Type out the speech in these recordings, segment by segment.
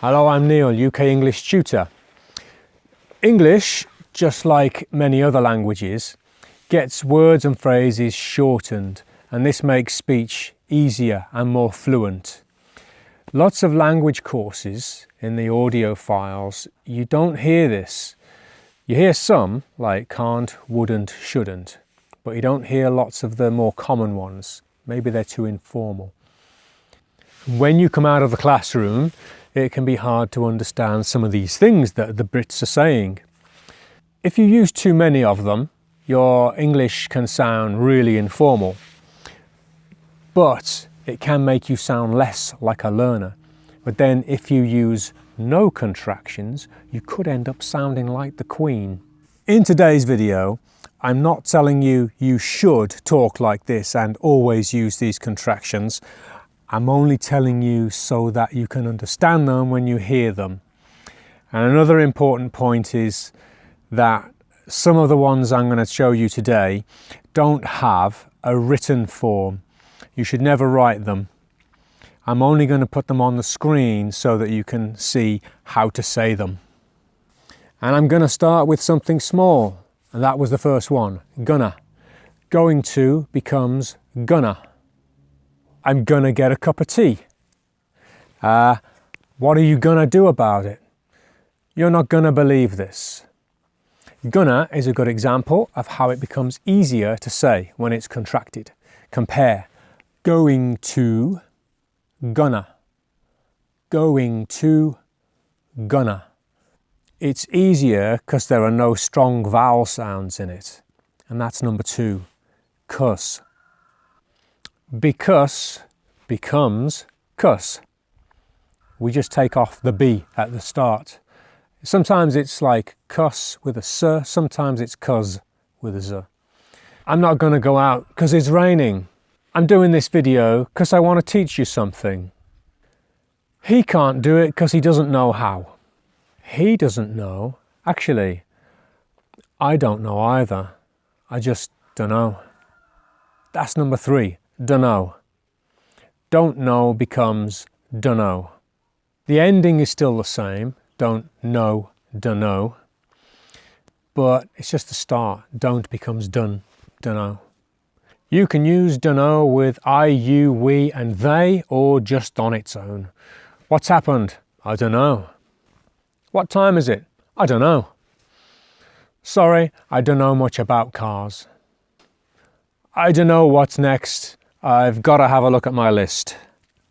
Hello, I'm Neil, UK English tutor. English, just like many other languages, gets words and phrases shortened, and this makes speech easier and more fluent. Lots of language courses in the audio files, you don't hear this. You hear some, like can't, wouldn't, shouldn't, but you don't hear lots of the more common ones. Maybe they're too informal. When you come out of the classroom, it can be hard to understand some of these things that the Brits are saying. If you use too many of them, your English can sound really informal, but it can make you sound less like a learner. But then if you use no contractions, you could end up sounding like the Queen. In today's video, I'm not telling you you should talk like this and always use these contractions. I'm only telling you so that you can understand them when you hear them. And another important point is that some of the ones I'm going to show you today don't have a written form. You should never write them. I'm only going to put them on the screen so that you can see how to say them. And I'm going to start with something small. And that was the first one, gonna. Going to becomes gonna. I'm gonna get a cup of tea. What are you gonna do about it? You're not gonna believe this. Gonna is a good example of how it becomes easier to say when it's contracted. Compare going to, gonna. Going to, gonna. It's easier because there are no strong vowel sounds in it. And that's number 2, 'cause. Because becomes cuss. We just take off the B at the start. Sometimes it's like cuss with a S, sometimes it's cuz with a Z. I'm not going to go out because it's raining. I'm doing this video because I want to teach you something. He can't do it because he doesn't know how. He doesn't know. Actually, I don't know either. I just don't know. That's number 3. Dunno. Don't know becomes dunno. The ending is still the same. Don't know, dunno. But it's just the start. Don't becomes done, dunno. You can use dunno with I, you, we and they, or just on its own. What's happened? I don't know. What time is it? I don't know. Sorry, I don't know much about cars. I don't know what's next. I've got to have a look at my list.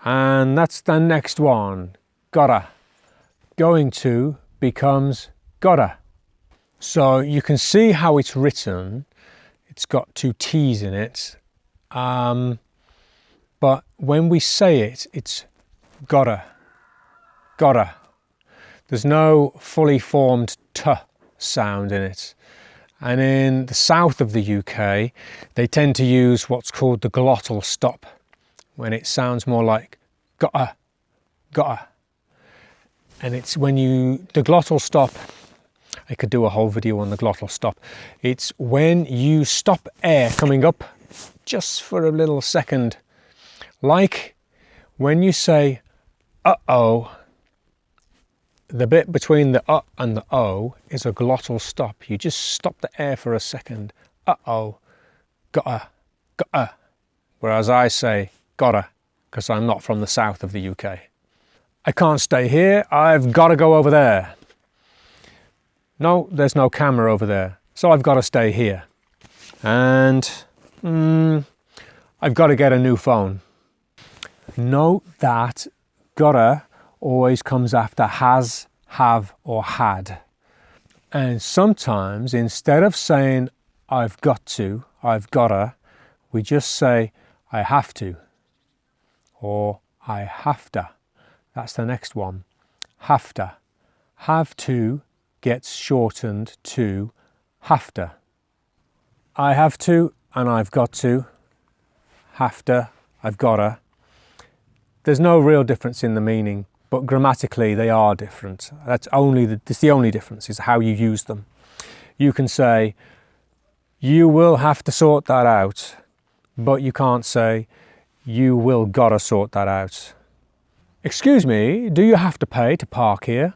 And that's the next one. Gotta. Going to becomes gotta. So you can see how it's written. It's got 2 T's in it. But when we say it, it's gotta. Gotta. There's no fully formed T sound in it. And in the south of the UK, they tend to use what's called the glottal stop, when it sounds more like gotta, gotta. And it's when the glottal stop, I could do a whole video on the glottal stop. It's when you stop air coming up just for a little second. Like when you say, uh-oh, the bit between the and the o is a glottal stop. You just stop the air for a second. Uh-oh, gotta, gotta. Whereas I say gotta, because I'm not from the south of the UK. I can't stay here, I've got to go over there. No, there's no camera over there, so I've got to stay here. And I've got to get a new phone. Note that gotta always comes after has, have or had. And sometimes instead of saying I've got to, I've gotta, we just say I have to or I have to. That's the next one. Have to. Have to gets shortened to have to. I have to and I've got to. Have to, I've gotta. There's no real difference in the meaning, but grammatically they are different. That's the only difference is how you use them. You can say, you will have to sort that out, but you can't say, you will gotta sort that out. Excuse me, do you have to pay to park here?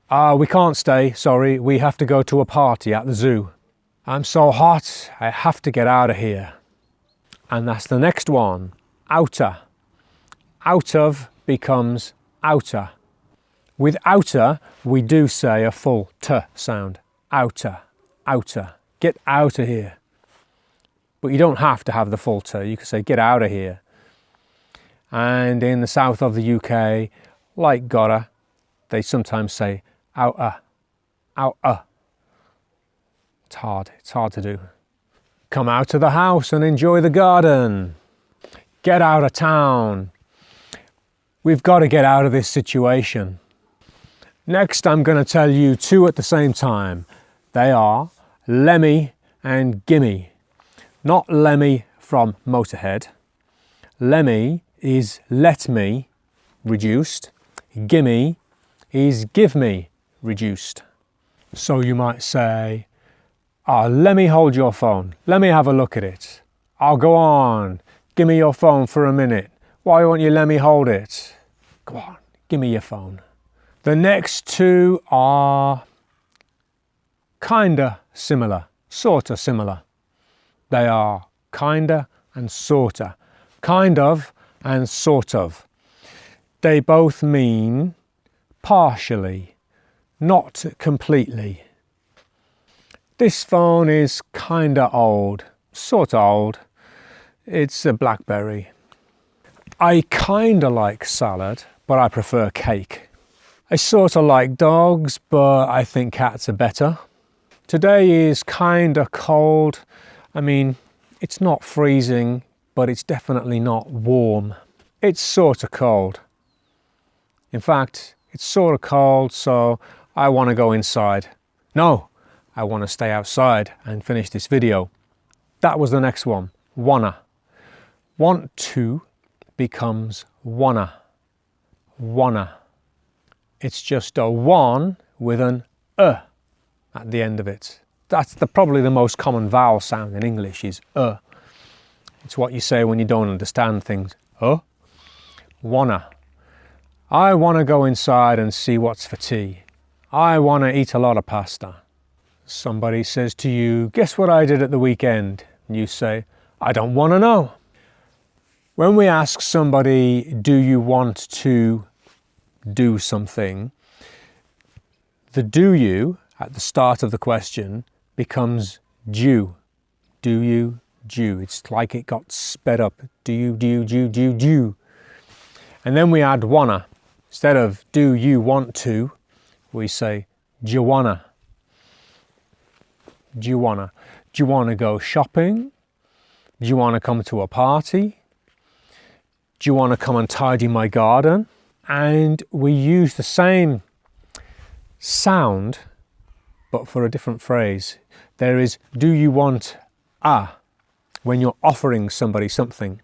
We can't stay, sorry, we have to go to a party at the zoo. I'm so hot, I have to get out of here. And that's the next one, outer. Out of becomes outer. With outer, we do say a full T sound. Outer, outer, get out of here. But you don't have to have the full T, you can say get out of here. And in the south of the UK, like gotta, they sometimes say outer, outer. It's hard to do. Come out of the house and enjoy the garden. Get out of town. We've got to get out of this situation. Next, I'm going to tell you two at the same time. They are Lemmy and Gimme. Not Lemmy from Motorhead. Lemmy is let me, reduced. Gimme is give me, reduced. So you might say, let me hold your phone. Let me have a look at it. I'll go on. Give me your phone for a minute. Why won't you let me hold it? Go on, give me your phone. The next two are kinda similar, sorta similar. They are kinda and sorta. Kind of and sort of. They both mean partially, not completely. This phone is kinda old, sorta old. It's a BlackBerry. I kinda like salad, but I prefer cake. I sorta like dogs, but I think cats are better. Today is kinda cold. I mean, it's not freezing, but it's definitely not warm. It's sorta cold. In fact, it's sorta cold, so I want to go inside. No, I want to stay outside and finish this video. That was the next one, wanna. Want to becomes wanna. Wanna. It's just a one with an at the end of it. That's probably the most common vowel sound in English is It's what you say when you don't understand things. Wanna. I want to go inside and see what's for tea. I want to eat a lot of pasta. Somebody says to you, guess what I did at the weekend? And you say, I don't want to know. When we ask somebody, do you want to do something? The do you at the start of the question becomes due. Do you, due. It's like it got sped up. Do you, due. And then we add wanna. Instead of do you want to, we say do you wanna. Do you wanna? Do you want to go shopping? Do you want to come to a party? Do you want to come and tidy my garden? And we use the same sound, but for a different phrase. There is, do you want a, when you're offering somebody something.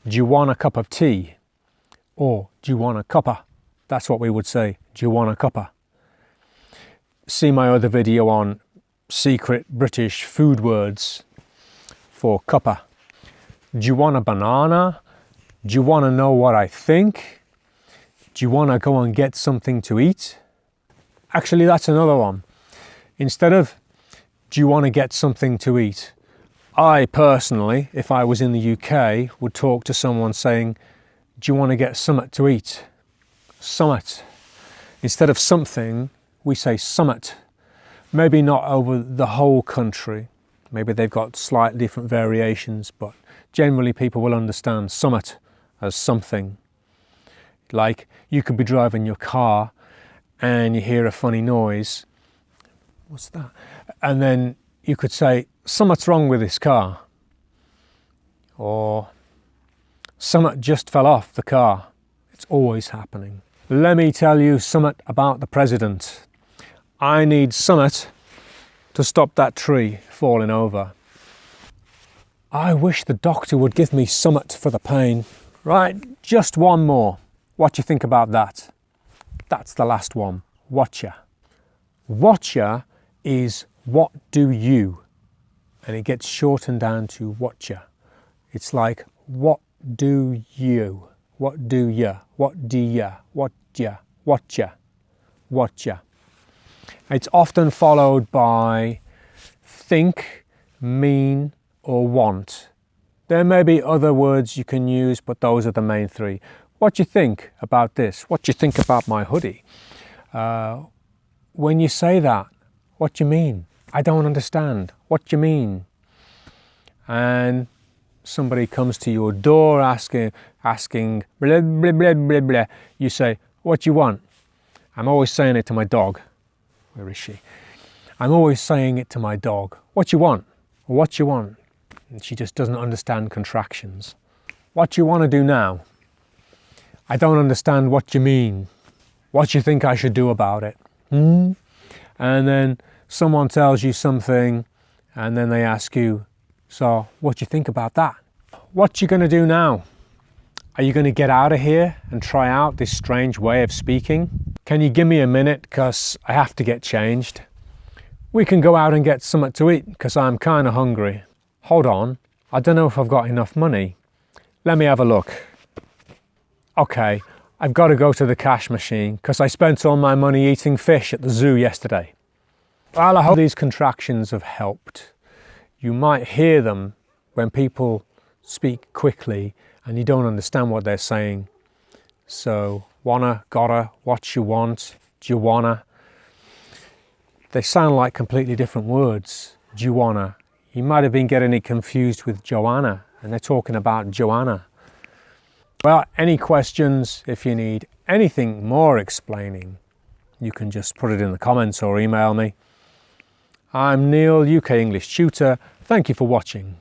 Do you want a cup of tea? Or do you want a cuppa? That's what we would say. Do you want a cuppa? See my other video on secret British food words for cuppa. Do you want a banana? Do you want to know what I think? Do you want to go and get something to eat? Actually, that's another one. Instead of, do you want to get something to eat? I personally, if I was in the UK, would talk to someone saying, do you want to get something to eat? Summit. Instead of something, we say summit. Maybe not over the whole country. Maybe they've got slightly different variations, but generally people will understand summit as something. Like you could be driving your car and you hear a funny noise. What's that? And then you could say, something's wrong with this car. Or something just fell off the car. It's always happening. Let me tell you something about the president. I need something to stop that tree falling over. I wish the doctor would give me something for the pain. Right, just one more. What do you think about that? That's the last one. Watcha. Watcha is what do you? And it gets shortened down to watcha. It's like, what do you? what do ya, what do ya, watcha, watcha, watcha. It's often followed by think, mean, or want. There may be other words you can use, but those are the main three. What do you think about this? What do you think about my hoodie? When you say that, what do you mean? I don't understand. What do you mean? And somebody comes to your door asking blah, blah, blah, blah, blah. You say, what do you want? I'm always saying it to my dog. Where is she? I'm always saying it to my dog. What you want? What you want? And she just doesn't understand contractions. What do you want to do now? I don't understand what you mean. What do you think I should do about it? And then someone tells you something and then they ask you, so what do you think about that? What you going to do now? Are you going to get out of here and try out this strange way of speaking? Can you give me a minute because I have to get changed? We can go out and get something to eat because I'm kind of hungry. Hold on, I don't know if I've got enough money. Let me have a look. Okay, I've got to go to the cash machine because I spent all my money eating fish at the zoo yesterday. Well, I hope these contractions have helped. You might hear them when people speak quickly and you don't understand what they're saying. So, wanna, gotta, what you want, do you wanna. They sound like completely different words. Do you wanna? You might have been getting it confused with Joanna and they're talking about Joanna. Well, any questions, if you need anything more explaining, you can just put it in the comments or email me. I'm Neil, UK English Tutor. Thank you for watching.